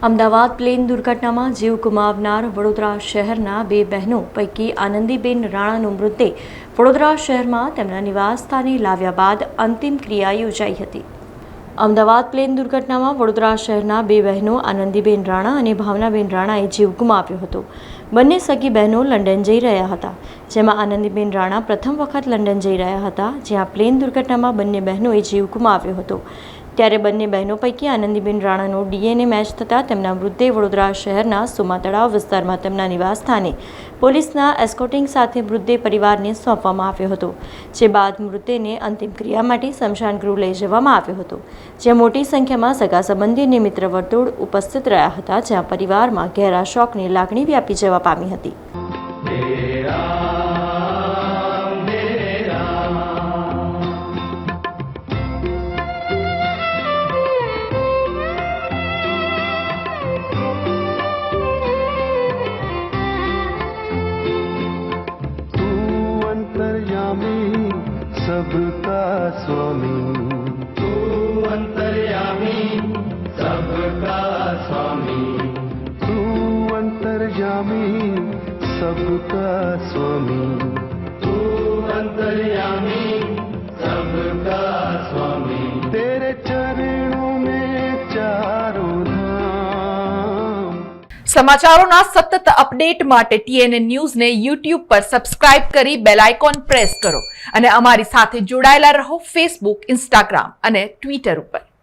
Ahmedabad plane દુર્ઘટનામાં જીવ ગુમાવનાર વડોદરા શહેરના બે બહેનો પૈકી આનંદીબેન રાણાનો મૃતદેહ વડોદરા શહેરમાં તેમના નિવાસસ્થાને લાવ્યા બાદ અંતિમ ક્રિયા યોજાઈ હતી। અમદાવાદ પ્લેન દુર્ઘટનામાં વડોદરા શહેરના બે બહેનો આનંદીબેન રાણા અને ભાવનાબેન રાણાએ જીવ ગુમાવ્યો હતો। બંને સગી બહેનો લંડન જઈ રહ્યા હતા, જેમાં આનંદીબેન રાણા પ્રથમ વખત લંડન જઈ રહ્યા હતા, જ્યાં પ્લેન દુર્ઘટનામાં બંને બહેનોએ જીવ ગુમાવ્યો હતો। ત્યારે બંને બહેનો પૈકી આનંદીબેન રાણાનો ડીએનએ મેચ થતાં તેમના મૃતદેહ વડોદરા શહેરના સુમા તળાવ વિસ્તારમાં તેમના નિવાસસ્થાને પોલીસના એસ્કોર્ટિંગ સાથે મૃતદેહ પરિવારને સોંપવામાં આવ્યો હતો, જે બાદ મૃતદેહને અંતિમ ક્રિયા માટે સ્મશાન ગૃહ લઈ જવામાં આવ્યો હતો, જ્યાં મોટી સંખ્યામાં સગા સંબંધી અને મિત્ર વર્તુળ ઉપસ્થિત રહ્યા હતા, જ્યાં પરિવારમાં ઘેરા શોકની લાગણી વ્યાપી જવા પામી હતી। सबका स्वामी तू अंतर्यामी सबका स्वामी तू अंतर्यामी सबका स्वामी तू अंतर्यामी सबका स्वामी तेरे चरणों में चारों धाम। સમાચારોના સતત અપડેટ માટે TNN ન્યૂઝને YouTube પર સબસ્ક્રાઇબ કરી બેલ આઇકોન પ્રેસ કરો અને અમારી સાથે જોડાયેલા રહો Facebook, Instagram અને Twitter ઉપર।